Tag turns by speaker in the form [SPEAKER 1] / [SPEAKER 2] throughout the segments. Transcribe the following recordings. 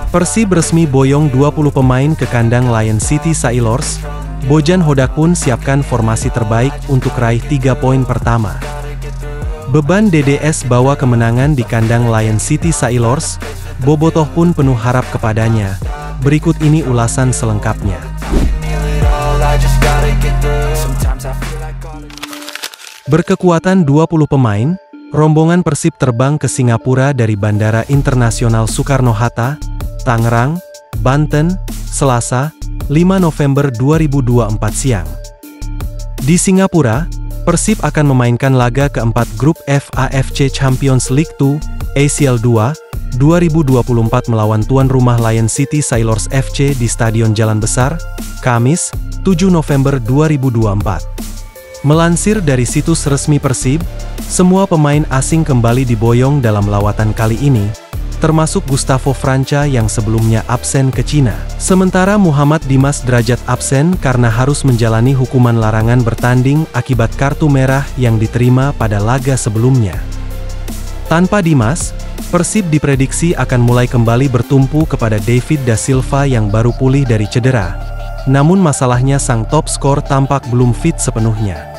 [SPEAKER 1] Persib resmi boyong 20 pemain ke kandang Lion City Sailors. Bojan Hodak pun siapkan formasi terbaik untuk raih 3 poin pertama. Beban DDS bawa kemenangan di kandang Lion City Sailors. Bobotoh pun penuh harap kepadanya. Berikut ini ulasan selengkapnya. Berkekuatan 20 pemain, rombongan Persib terbang ke Singapura dari Bandara Internasional Soekarno-Hatta, Tangerang, Banten, Selasa, 5 November 2024 siang. Di Singapura, Persib akan memainkan laga keempat grup F AFC Champions League 2, ACL 2, 2024 melawan tuan rumah Lion City Sailors FC di Stadion Jalan Besar, Kamis, 7 November 2024. Melansir dari situs resmi Persib, semua pemain asing kembali diboyong dalam lawatan kali ini, termasuk Gustavo Franca yang sebelumnya absen ke Cina. Sementara Muhammad Dimas Drajat absen karena harus menjalani hukuman larangan bertanding akibat kartu merah yang diterima pada laga sebelumnya. Tanpa Dimas, Persib diprediksi akan mulai kembali bertumpu kepada David da Silva yang baru pulih dari cedera. Namun masalahnya sang top skor tampak belum fit sepenuhnya.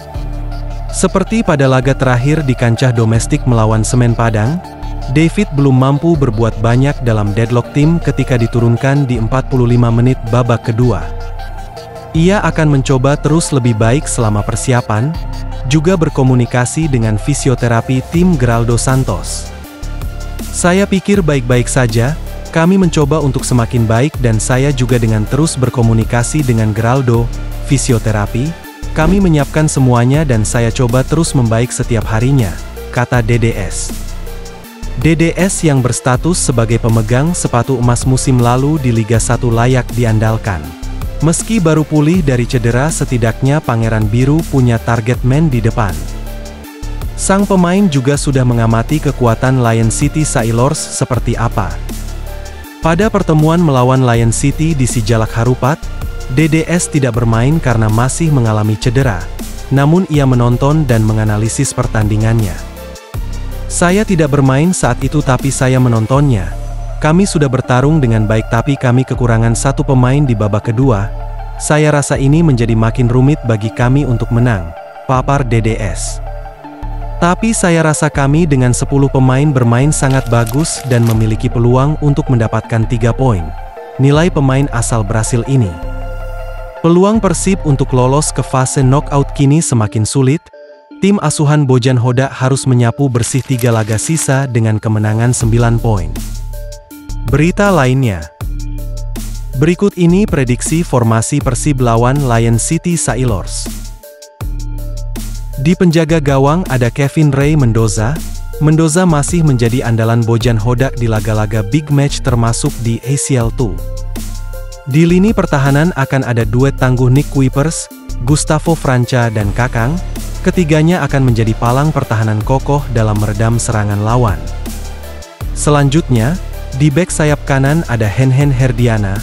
[SPEAKER 1] Seperti pada laga terakhir di kancah domestik melawan Semen Padang, David belum mampu berbuat banyak dalam deadlock tim ketika diturunkan di 45 menit babak kedua. Ia akan mencoba terus lebih baik selama persiapan, juga berkomunikasi dengan fisioterapi tim Geraldo Santos. Saya pikir baik-baik saja, kami mencoba untuk semakin baik dan saya juga dengan terus berkomunikasi dengan Geraldo, fisioterapi, kami menyiapkan semuanya dan saya coba terus membaik setiap harinya, kata DDS. DDS yang berstatus sebagai pemegang sepatu emas musim lalu di Liga 1 layak diandalkan. Meski baru pulih dari cedera, setidaknya Pangeran Biru punya target man di depan. Sang pemain juga sudah mengamati kekuatan Lion City Sailors seperti apa. Pada pertemuan melawan Lion City di Sijalak Harupat, DDS tidak bermain karena masih mengalami cedera, namun ia menonton dan menganalisis pertandingannya. Saya tidak bermain saat itu tapi saya menontonnya. Kami sudah bertarung dengan baik tapi kami kekurangan satu pemain di babak kedua. Saya rasa ini menjadi makin rumit bagi kami untuk menang, papar DDS. Tapi saya rasa kami dengan 10 pemain bermain sangat bagus dan memiliki peluang untuk mendapatkan 3 poin. Nilai pemain asal Brasil ini. Peluang Persib untuk lolos ke fase knockout kini semakin sulit. Tim asuhan Bojan Hodak harus menyapu bersih 3 laga sisa dengan kemenangan 9 poin. Berita lainnya. Berikut ini prediksi formasi Persib lawan Lion City Sailors. Di penjaga gawang ada Kevin Ray Mendoza. Mendoza masih menjadi andalan Bojan Hodak di laga-laga big match termasuk di ACL 2. Di lini pertahanan akan ada duet tangguh Nick Kuipers, Gustavo Franca dan Kakang. Ketiganya akan menjadi palang pertahanan kokoh dalam meredam serangan lawan. Selanjutnya, di bek sayap kanan ada Henhen Herdiana.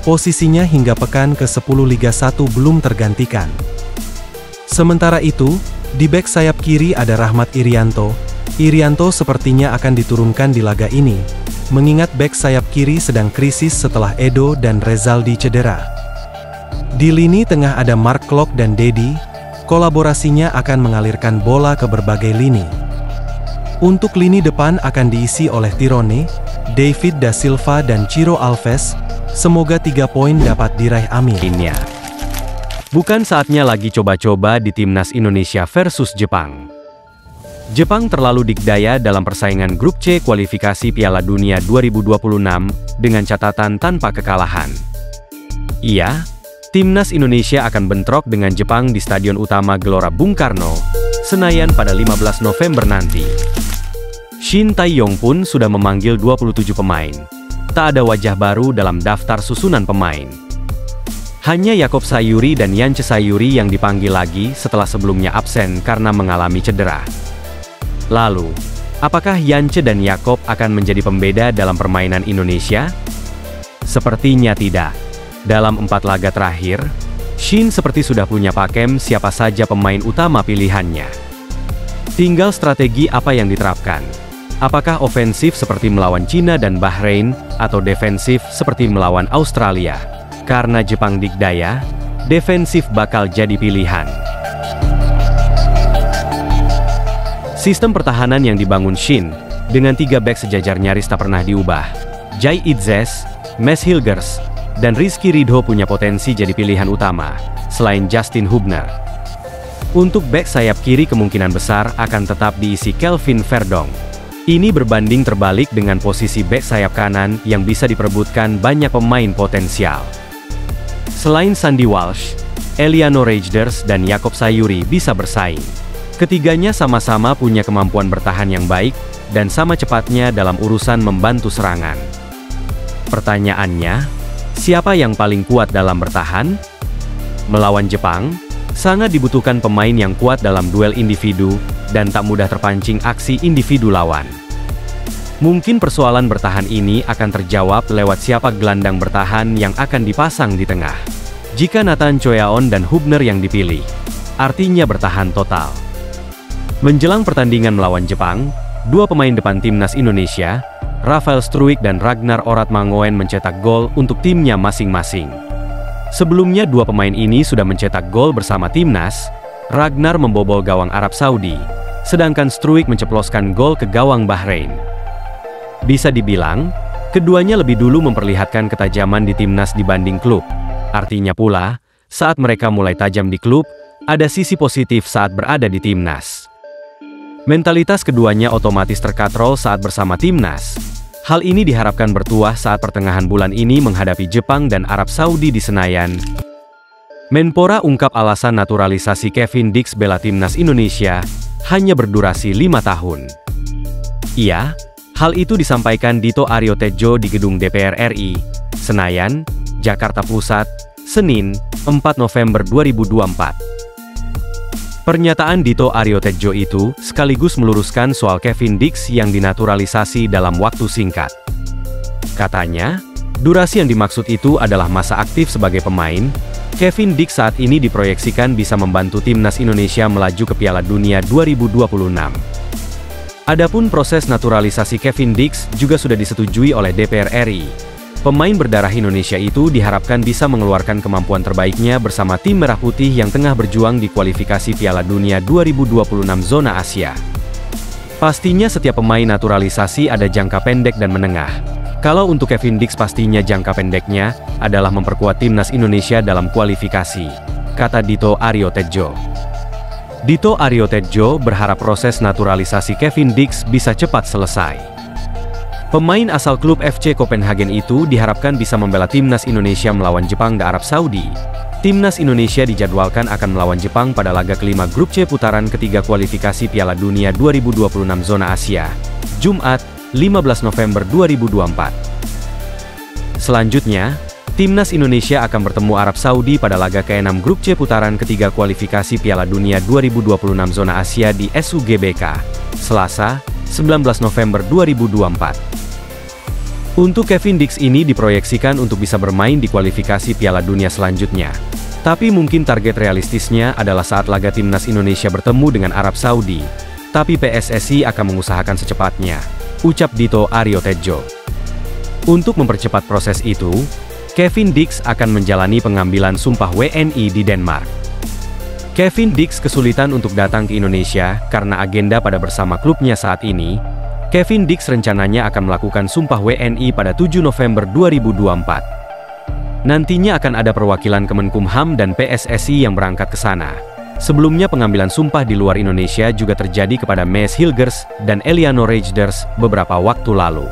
[SPEAKER 1] Posisinya hingga pekan ke-10 Liga 1 belum tergantikan. Sementara itu, di bek sayap kiri ada Rahmat Irianto. Irianto sepertinya akan diturunkan di laga ini, mengingat bek sayap kiri sedang krisis setelah Edo dan Rezaldi cedera. Di lini tengah ada Mark Klok dan Dedi. Kolaborasinya akan mengalirkan bola ke berbagai lini. Untuk lini depan akan diisi oleh Tirone, David da Silva dan Ciro Alves. Semoga 3 poin dapat diraih Amin.
[SPEAKER 2] Bukan saatnya lagi coba-coba di Timnas Indonesia versus Jepang. Jepang terlalu dikdaya dalam persaingan grup C kualifikasi Piala Dunia 2026 dengan catatan tanpa kekalahan. Timnas Indonesia akan bentrok dengan Jepang di Stadion Utama Gelora Bung Karno, Senayan pada 15 November nanti. Shin Tae-yong pun sudah memanggil 27 pemain. Tak ada wajah baru dalam daftar susunan pemain. Hanya Yakob Sayuri dan Yance Sayuri yang dipanggil lagi setelah sebelumnya absen karena mengalami cedera. Lalu, apakah Yance dan Yakob akan menjadi pembeda dalam permainan Indonesia? Sepertinya tidak. Dalam 4 laga terakhir, Shin seperti sudah punya pakem siapa saja pemain utama pilihannya. Tinggal strategi apa yang diterapkan. Apakah ofensif seperti melawan Cina dan Bahrain, atau defensif seperti melawan Australia? Karena Jepang dikdaya, defensif bakal jadi pilihan. Sistem pertahanan yang dibangun Shin, dengan 3 bek sejajar nyaris tak pernah diubah. Jai Itzes, Mes Hilgers, dan Rizky Ridho punya potensi jadi pilihan utama, selain Justin Hubner. Untuk bek sayap kiri kemungkinan besar akan tetap diisi Kelvin Verdong. Ini berbanding terbalik dengan posisi bek sayap kanan yang bisa diperebutkan banyak pemain potensial. Selain Sandy Walsh, Eliano Rejders dan Jakob Sayuri bisa bersaing. Ketiganya sama-sama punya kemampuan bertahan yang baik, dan sama cepatnya dalam urusan membantu serangan. Pertanyaannya, siapa yang paling kuat dalam bertahan? Melawan Jepang, sangat dibutuhkan pemain yang kuat dalam duel individu, dan tak mudah terpancing aksi individu lawan. Mungkin persoalan bertahan ini akan terjawab lewat siapa gelandang bertahan yang akan dipasang di tengah. Jika Nathan Choyaon dan Hubner yang dipilih, artinya bertahan total. Menjelang pertandingan melawan Jepang, 2 pemain depan timnas Indonesia, Rafael Struijk dan Ragnar Oratmangoen mencetak gol untuk timnya masing-masing. Sebelumnya 2 pemain ini sudah mencetak gol bersama timnas. Ragnar membobol gawang Arab Saudi, sedangkan Struijk menceploskan gol ke gawang Bahrain. Bisa dibilang, keduanya lebih dulu memperlihatkan ketajaman di timnas dibanding klub. Artinya pula, saat mereka mulai tajam di klub, ada sisi positif saat berada di timnas. Mentalitas keduanya otomatis terkatrol saat bersama timnas. Hal ini diharapkan bertuah saat pertengahan bulan ini menghadapi Jepang dan Arab Saudi di Senayan. Menpora ungkap alasan naturalisasi Kevin Dix bela timnas Indonesia hanya berdurasi 5 tahun. Hal itu disampaikan Dito Aryo Tejo di gedung DPR RI, Senayan, Jakarta Pusat, Senin, 4 November 2024. Pernyataan Dito Aryo Tejo itu sekaligus meluruskan soal Kevin Dix yang dinaturalisasi dalam waktu singkat. Katanya, durasi yang dimaksud itu adalah masa aktif sebagai pemain. Kevin Dix saat ini diproyeksikan bisa membantu timnas Indonesia melaju ke Piala Dunia 2026. Adapun proses naturalisasi Kevin Dix juga sudah disetujui oleh DPR RI. Pemain berdarah Indonesia itu diharapkan bisa mengeluarkan kemampuan terbaiknya bersama tim Merah Putih yang tengah berjuang di kualifikasi Piala Dunia 2026 zona Asia. Pastinya setiap pemain naturalisasi ada jangka pendek dan menengah. Kalau untuk Kevin Dix pastinya jangka pendeknya adalah memperkuat timnas Indonesia dalam kualifikasi, kata Dito Aryo Tejo. Dito Aryo Tejo berharap proses naturalisasi Kevin Dix bisa cepat selesai. Pemain asal klub FC Copenhagen itu diharapkan bisa membela timnas Indonesia melawan Jepang dan Arab Saudi. Timnas Indonesia dijadwalkan akan melawan Jepang pada laga kelima grup C putaran ketiga kualifikasi Piala Dunia 2026 zona Asia, Jumat, 15 November 2024. Selanjutnya, timnas Indonesia akan bertemu Arab Saudi pada laga ke-6 grup C putaran ketiga kualifikasi Piala Dunia 2026 zona Asia di SUGBK, Selasa, 19 November 2024. Untuk Kevin Dix ini diproyeksikan untuk bisa bermain di kualifikasi Piala Dunia selanjutnya. Tapi mungkin target realistisnya adalah saat laga timnas Indonesia bertemu dengan Arab Saudi. Tapi PSSI akan mengusahakan secepatnya, ucap Dito Aryo Tejo. Untuk mempercepat proses itu, Kevin Dix akan menjalani pengambilan sumpah WNI di Denmark. Kevin Dix kesulitan untuk datang ke Indonesia karena agenda pada bersama klubnya saat ini. Kevin Dix rencananya akan melakukan sumpah WNI pada 7 November 2024. Nantinya akan ada perwakilan Kemenkumham dan PSSI yang berangkat ke sana. Sebelumnya pengambilan sumpah di luar Indonesia juga terjadi kepada Mes Hilgers dan Eliano Rejders beberapa waktu lalu.